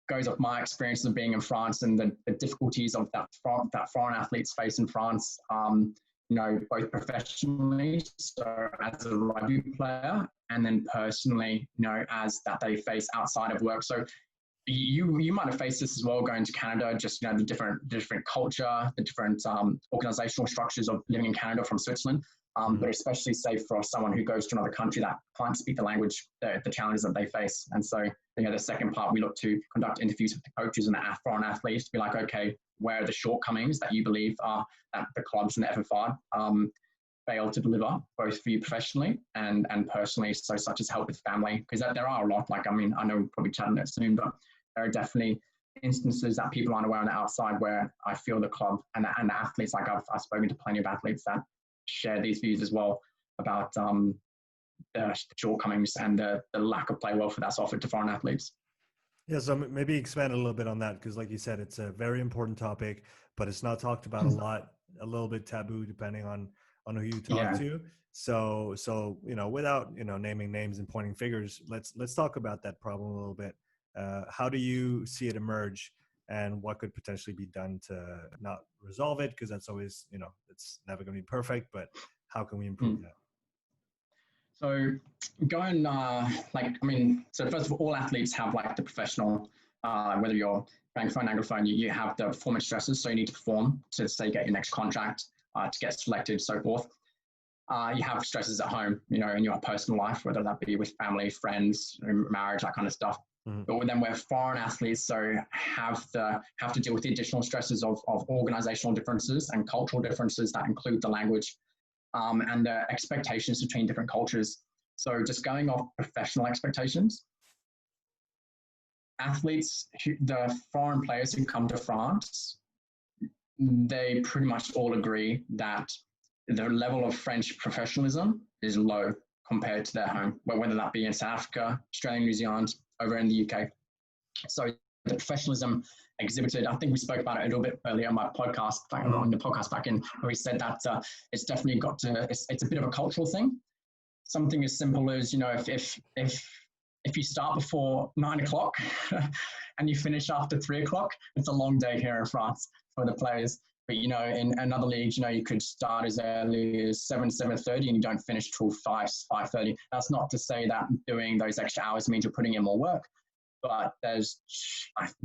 goes off my experience of being in France and the difficulties of that foreign athletes face in France, both professionally, so as a rugby player, and then personally, as that they face outside of work. So you might have faced this as well going to Canada, just, the different culture, the different organizational structures of living in Canada from Switzerland. But especially say for someone who goes to another country that can't speak the language, the challenges that they face. And so, the second part, we look to conduct interviews with the coaches and the foreign athletes to be like, okay, where are the shortcomings that you believe are that the clubs and the FFR fail to deliver, both for you professionally and personally, so such as help with family, because there are a lot. I know we'll probably chat on it soon, but there are definitely instances that people aren't aware on the outside where I feel the club and the athletes, I've spoken to plenty of athletes that share these views as well about the shortcomings and the lack of play welfare that's offered to foreign athletes. Yeah, so maybe expand a little bit on that, because like you said, it's a very important topic, but it's not talked about a lot, a little bit taboo depending on who you talk to. So without naming names and pointing fingers, let's talk about that problem a little bit. How do you see it emerge, and what could potentially be done to not resolve it? Because that's always, it's never going to be perfect, but how can we improve that? So so first of all athletes have the professional, whether you're francophone, anglophone, you have the performance stresses. So you need to perform to say, get your next contract, to get selected, so forth. You have stresses at home, in your personal life, whether that be with family, friends, marriage, that kind of stuff. But then we're foreign athletes, so have to deal with the additional stresses of organizational differences and cultural differences that include the language and the expectations between different cultures. So just going off professional expectations, athletes, the foreign players who come to France, they pretty much all agree that the level of French professionalism is low compared to their home, whether that be in South Africa, Australia, New Zealand, over in the UK. So the professionalism exhibited, I think we spoke about it a little bit earlier on my podcast, on the podcast back in, where we said that it's definitely it's a bit of a cultural thing. Something as simple as, if you start before 9 o'clock and you finish after 3 o'clock, it's a long day here in France for the players. But, in another league, you could start as early as 7:30 and you don't finish till 5:30. That's not to say that doing those extra hours means you're putting in more work, but there is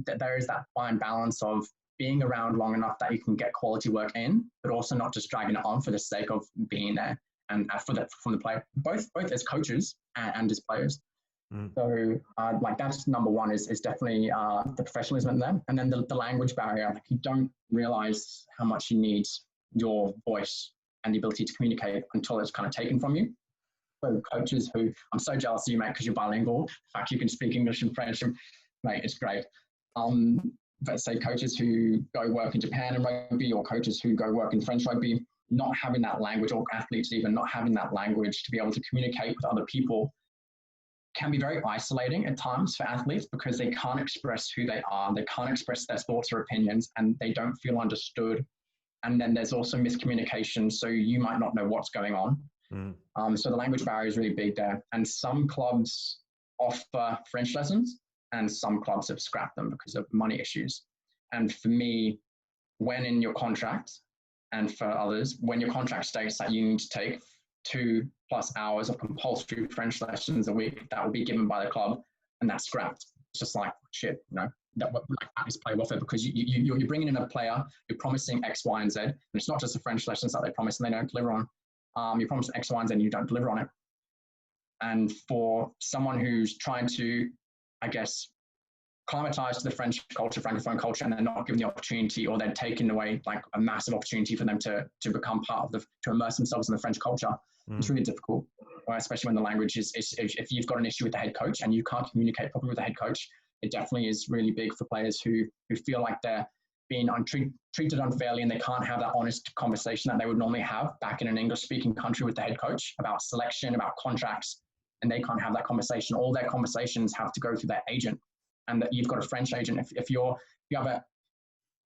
that fine balance of being around long enough that you can get quality work in, but also not just dragging it on for the sake of being there and from the player, both as coaches and as players. So that's number one is definitely the professionalism there. And then the language barrier, you don't realize how much you need your voice and the ability to communicate until it's kind of taken from you. So coaches who, I'm so jealous of you, mate, because you're bilingual. In fact, you can speak English and French, mate, it's great. But say coaches who go work in Japan in rugby, or coaches who go work in French rugby, not having that language, or athletes even not having that language to be able to communicate with other people, can be very isolating at times for athletes, because they can't express who they are, they can't express their thoughts or opinions, and they don't feel understood. And then there's also miscommunication, so you might not know what's going on. So the language barrier is really big there. And some clubs offer French lessons, and some clubs have scrapped them because of money issues. And for me, when in your contract, and for others, when your contract states that you need to take 2+ hours of compulsory French lessons a week, that will be given by the club, and that's scrapped. It's just shit, that is play welfare, because you're bringing in a player, you're promising X, Y, and Z, and it's not just the French lessons that they promise and they don't deliver on. You promise X, Y, and Z and you don't deliver on it. And for someone who's trying to, acclimatize to the French culture, Francophone culture, and they're not given the opportunity, or they're taking away a massive opportunity for them to become part of to immerse themselves in the French culture, it's really difficult, especially when the language is if you've got an issue with the head coach and you can't communicate properly with the head coach, it definitely is really big for players who feel like they're being treated unfairly, and they can't have that honest conversation that they would normally have back in an English-speaking country with the head coach about selection, about contracts, and they can't have that conversation. All their conversations have to go through their agent, and that you've got a French agent.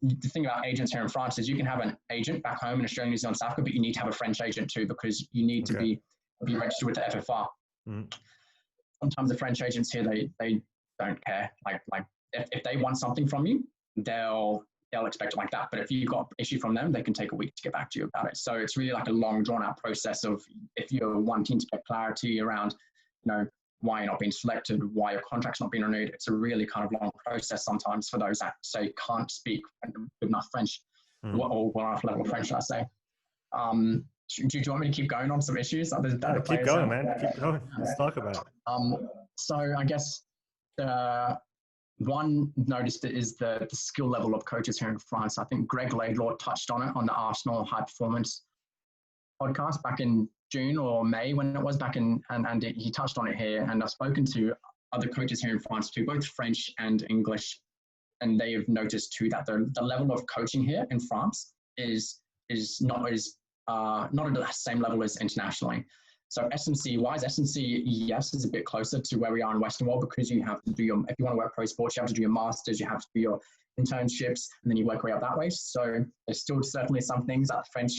The thing about agents here in France is you can have an agent back home in Australia, New Zealand, South Africa, but you need to have a French agent too, because you need to be registered with the FFR. Sometimes the French agents here, they don't care. if they want something from you, they'll expect it like that. But if you've got issue from them, they can take a week to get back to you about it. So it's really like a long drawn out process of, if you're wanting to get clarity around, why you're not being selected, why your contract's not being renewed. It's a really kind of long process sometimes for those that say can't speak good enough French, or well enough level of French, should I say. Do you want me to keep going on some issues? Keep going, man. Keep going. Let's talk about it. So I guess the one noticed is the skill level of coaches here in France. I think Greg Laidlaw touched on it on the Arsenal High Performance podcast back in June or May when it was back in, and he touched on it here. And I've spoken to other coaches here in France too, both French and English, and they have noticed too that the level of coaching here in France is not at the same level as internationally. So SMC, why is SMC? Yes, is a bit closer to where we are in Western world, because you have to do if you want to work pro sports, you have to do your masters, you have to do your internships, and then you work your way up that way. So there's still certainly some things that French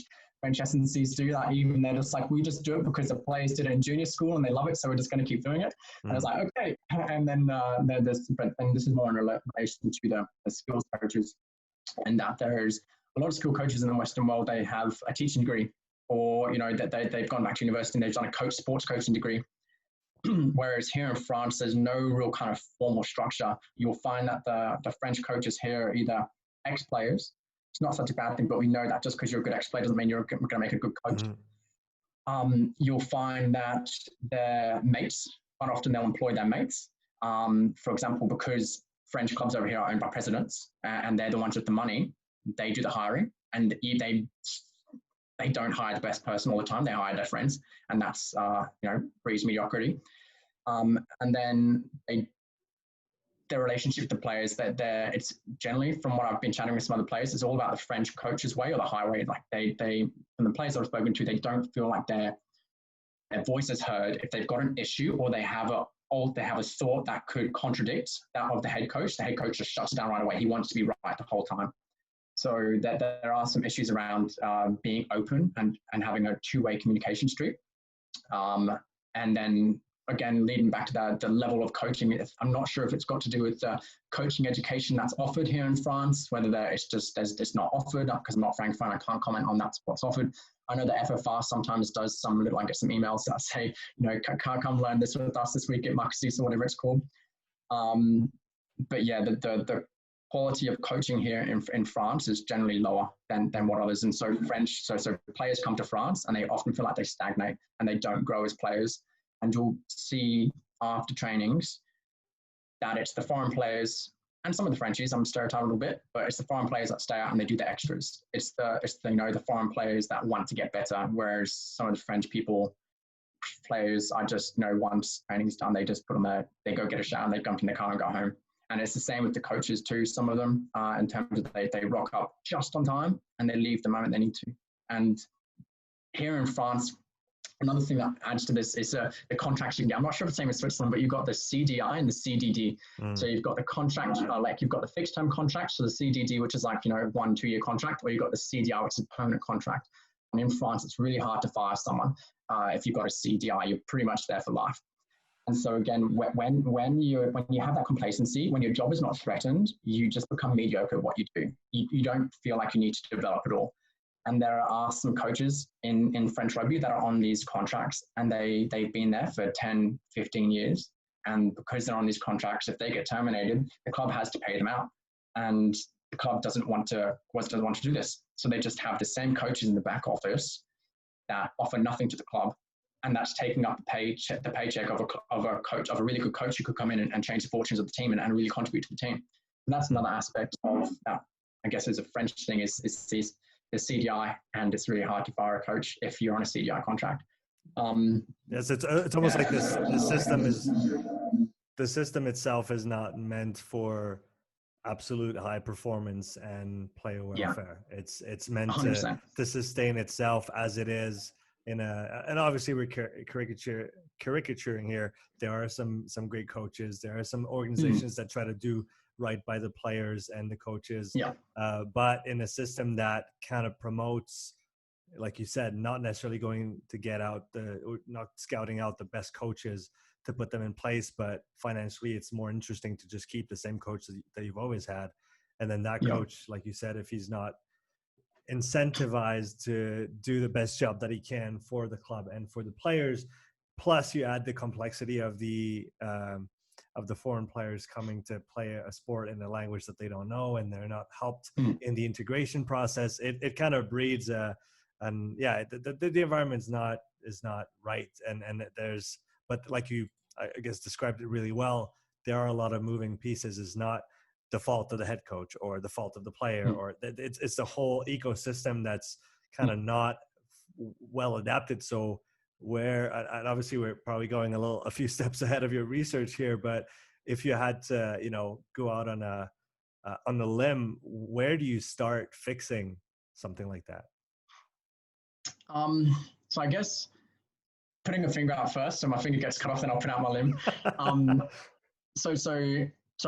SMCs do that even they're just like, we just do it because the players did it in junior school and they love it, so we're just going to keep doing it. And it's like, okay. And then and this is more in relation to the skills coaches, and that there's a lot of skill coaches in the Western world, they have a teaching degree, or that they've gone back to university and they've done a sports coaching degree. Whereas here in France, there's no real kind of formal structure. You'll find that the French coaches here are either ex-players. It's not such a bad thing, but we know that just because you're a good ex-player doesn't mean you're going to make a good coach. You'll find that their mates, quite often they'll employ their mates. For example, because French clubs over here are owned by presidents and they're the ones with the money, they do the hiring, and they don't hire the best person all the time. They hire their friends, and that's breeds mediocrity. And then their relationship with the players, it's generally, from what I've been chatting with some other players, it's all about the French coach's way or the highway. Like from the players I've spoken to, they don't feel like their voice is heard if they've got an issue or they have a thought that could contradict that of the head coach. The head coach just shuts down right away. He wants to be right the whole time. So there are some issues around being open and having a two-way communication street. And then again, leading back to the level of coaching, I'm not sure if it's got to do with the coaching education that's offered here in France, whether it's not offered, because I'm not Francophone, I can't comment on that's what's offered. I know the FFR sometimes does I get some emails that say, can't come learn this with us this week at Marxis or whatever it's called. But yeah, the quality of coaching here in France is generally lower than what others. And so so players come to France and they often feel like they stagnate and they don't grow as players. And you'll see after trainings that it's the foreign players and some of the Frenchies, I'm stereotyping a little bit, but it's the foreign players that stay out and they do the extras. It's the foreign players that want to get better, whereas some of the French players, I just once training's done, they just put them there, they go get a shower and they jump in their car and go home. And it's the same with the coaches too. Some of them, in terms of they rock up just on time and they leave the moment they need to. And here in France, another thing that adds to this is the contracts you can get. I'm not sure if it's the same in Switzerland, but you've got the CDI and the CDD. So you've got the contract, you've got the fixed term contract, so the CDD, which is 1-2 year contract, or you've got the CDI, which is a permanent contract. And in France, it's really hard to fire someone. If you've got a CDI, you're pretty much there for life. And so again, when you have that complacency, when your job is not threatened, you just become mediocre at what you do. You don't feel like you need to develop at all. And there are some coaches in French rugby that are on these contracts and they've been there for 10, 15 years. And because they're on these contracts, if they get terminated, the club has to pay them out. And the club doesn't want to do this. So they just have the same coaches in the back office that offer nothing to the club. And that's taking up the paycheck of a coach, of a really good coach who could come in and change the fortunes of the team and really contribute to the team. And that's another aspect of that, I guess, is a French thing, is the CDI, and it's really hard to fire a coach if you're on a CDI contract. Yes, it's almost like this. The system itself is not meant for absolute high performance and player welfare. It's meant to sustain itself as it is. And obviously we're caricaturing here. There are some great coaches. There are some organizations that try to do right by the players and the coaches. But in a system that kind of promotes, like you said, not necessarily going to not scouting out the best coaches to put them in place, but financially it's more interesting to just keep the same coach that you've always had. And then that coach, like you said, if he's not incentivized to do the best job that he can for the club and for the players, plus you add the complexity of the foreign players coming to play a sport in a language that they don't know, and they're not helped in the integration process, it kind of breeds the environment is not right, and there's, but like you, I guess, described it really well, there are a lot of moving pieces. Is not the fault of the head coach or the fault of the player, or it's the whole ecosystem that's kind of not well adapted. So and obviously we're probably going a few steps ahead of your research here, but if you had to, go out on a limb, where do you start fixing something like that? So I guess putting a finger out first, so my finger gets cut off and I'll put out my limb. So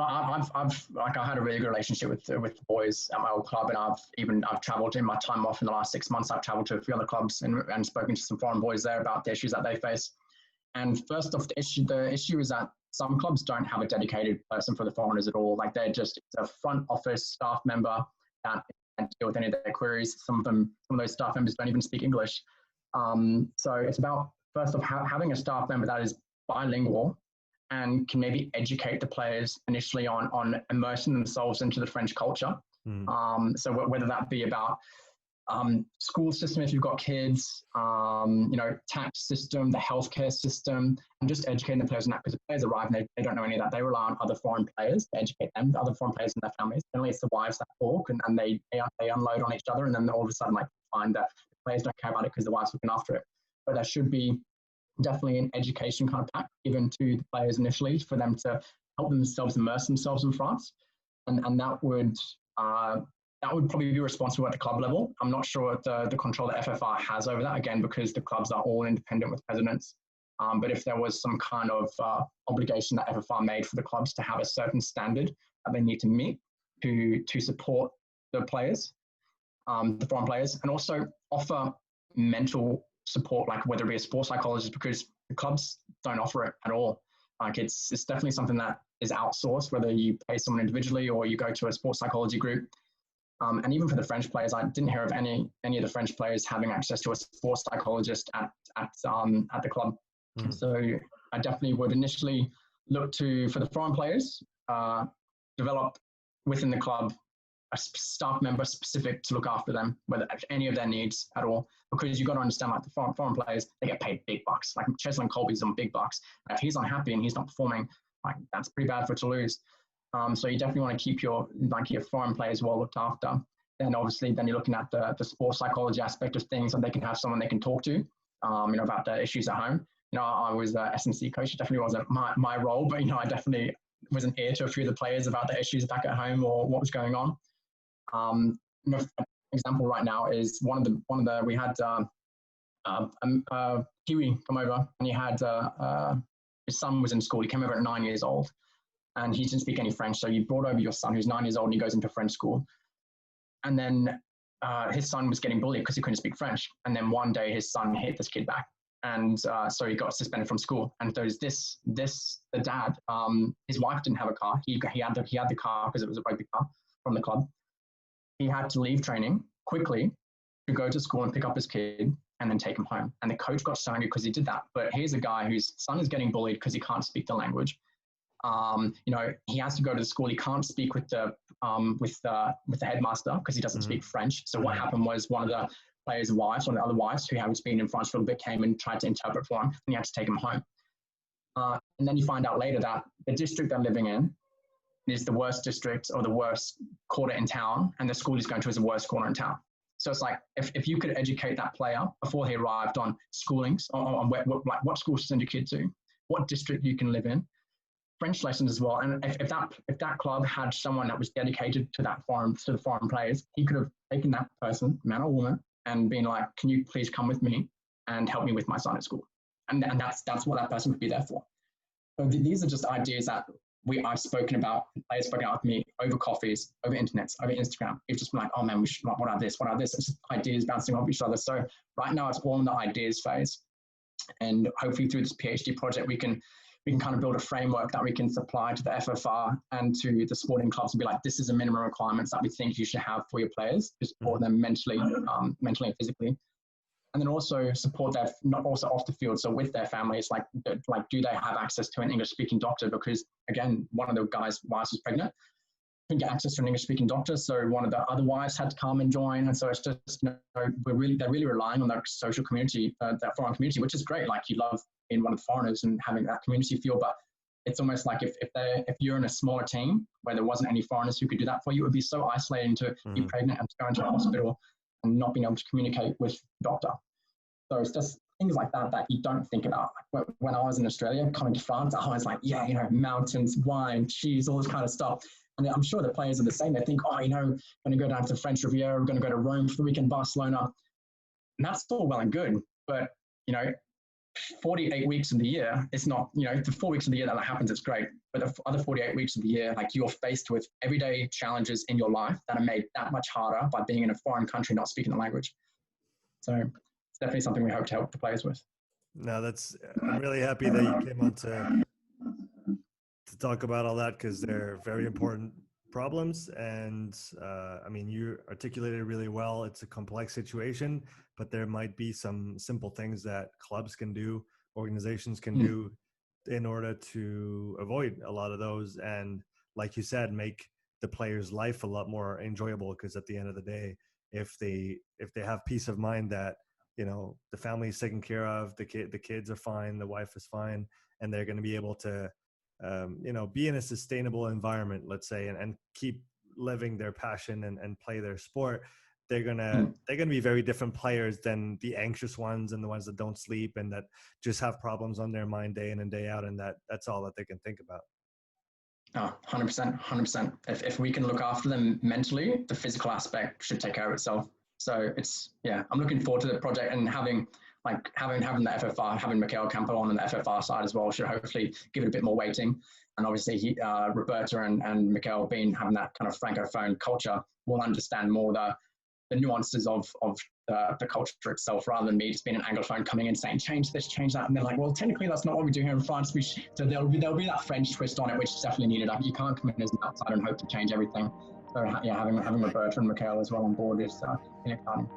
I had a really good relationship with the boys at my old club, and I've traveled in my time off in the last 6 months. I've traveled to a few other clubs and spoken to some foreign boys there about the issues that they face. And first off, the issue is that some clubs don't have a dedicated person for the foreigners at all. Like it's a front office staff member that can deal with any of their queries. Some of those staff members don't even speak English. So it's about, first off, having a staff member that is bilingual and can maybe educate the players initially on immersing themselves into the French culture. So whether that be about school system, if you've got kids, tax system, the healthcare system, and just educating the players on that, because the players arrive and they don't know any of that. They rely on other foreign players to educate them, the other foreign players and their families. Generally, it's the wives that talk and they unload on each other, and then all of a sudden, find that the players don't care about it because the wives are looking after it. But there should be definitely an education kind of pack given to the players initially for them to help themselves immerse themselves in France, and that would probably be responsible at the club level. I'm not sure what the control that FFR has over that, again, because the clubs are all independent with presidents. But if there was some kind of obligation that FFR made for the clubs to have a certain standard that they need to meet to support the players, the foreign players, and also offer mental support, like whether it be a sports psychologist, because the clubs don't offer it at all. Like it's definitely something that is outsourced, whether you pay someone individually or you go to a sports psychology group. And even for the French players, I didn't hear of any of the French players having access to a sports psychologist at the club. So I definitely would initially look for the foreign players, develop within the club a staff member specific to look after them, whether any of their needs at all, because you've got to understand, like the foreign players, they get paid big bucks. Like Cheslin Colby's on big bucks. If he's unhappy and he's not performing, like that's pretty bad for Toulouse. So you definitely want to keep your foreign players well looked after. Then obviously, you're looking at the sports psychology aspect of things, and they can have someone they can talk to, about the issues at home. I was the S&C coach. It definitely wasn't my role, but I definitely was an ear to a few of the players about the issues back at home or what was going on. An example right now is we had Kiwi come over, and he had his son was in school. He came over at 9 years old, and he didn't speak any French. So you brought over your son who's 9 years old, and he goes into French school. And then his son was getting bullied because he couldn't speak French. And then one day his son hit this kid back, and so he got suspended from school. And there's the dad. His wife didn't have a car. He had the car because it was a rugby car from the club. He had to leave training quickly to go to school and pick up his kid and then take him home. And the coach got so angry because he did that. But here's a guy whose son is getting bullied because he can't speak the language. He has to go to the school. He can't speak with the headmaster because he doesn't speak French. So what happened was one of the players' wives, one of the other wives who has been in France for a bit, came and tried to interpret for him, and he had to take him home. And then you find out later that the district they're living in is the worst district or the worst quarter in town, and the school he's going to is the worst corner in town. So it's like, if you could educate that player before he arrived on schoolings, on what school to send your kid to, what district you can live in, French lessons as well. And if that club had someone that was dedicated to the foreign players, he could have taken that person, man or woman, and been like, can you please come with me and help me with my son at school? And that's what that person would be there for. So these are just ideas that I've spoken about, players spoken out with me over coffees, over internets, over Instagram. It's just been like, oh man, what are this? It's just ideas bouncing off each other. So right now it's all in the ideas phase. And hopefully through this PhD project, we can we can kind of build a framework that we can supply to the FFR and to the sporting clubs and be like, this is a minimum requirements that we think you should have for your players to support them mentally and physically. And then also support their, not also off the field, so with their families, like do they have access to an English-speaking doctor? Because again, one of the guys' wives was pregnant, couldn't get access to an English-speaking doctor, so one of the other wives had to come and join. And so it's just, they're really relying on that social community, that foreign community, which is great. Like, you love being one of the foreigners and having that community feel, but it's almost like if you're in a smaller team where there wasn't any foreigners who could do that for you, it would be so isolating to be pregnant and to go into a hospital and not being able to communicate with the doctor. So it's just things like that that you don't think about. Like when I was in Australia, coming to France, I was like, yeah, mountains, wine, cheese, all this kind of stuff. And I'm sure the players are the same. They think, going to go down to the French Riviera, we're going to go to Rome for the weekend, Barcelona. And that's all well and good. But, 48 weeks of the year, it's not, the 4 weeks of the year that happens, it's great. But the other 48 weeks of the year, like, you're faced with everyday challenges in your life that are made that much harder by being in a foreign country, not speaking the language. So it's definitely something we hope to help the players with. No, I'm really happy that you came on to talk about all that, because they're very important problems. And you articulated really well. It's a complex situation, but there might be some simple things that clubs can do, organizations can do in order to avoid a lot of those. And like you said, make the player's life a lot more enjoyable, because at the end of the day, if they have peace of mind that, the family is taken care of, the kids are fine, the wife is fine, and they're going to be able to be in a sustainable environment, let's say, and keep living their passion and play their sport, they're gonna be very different players than the anxious ones and the ones that don't sleep and that just have problems on their mind day in and day out, and that's all that they can think about. Oh, 100%. If we can look after them mentally, the physical aspect should take care of itself. So I'm looking forward to the project, and having the FFR, having Mikel Campo on the FFR side as well should hopefully give it a bit more weighting. And obviously Roberta and Mikel having that kind of Francophone culture will understand more the nuances of the culture itself, rather than me just being an Anglophone coming in saying, change this, change that. And they're like, well, technically that's not what we do here in France. So there'll be that French twist on it, which is definitely needed. You can't come in as an outsider and hope to change everything. So having Roberta and Mikel as well on board is exciting.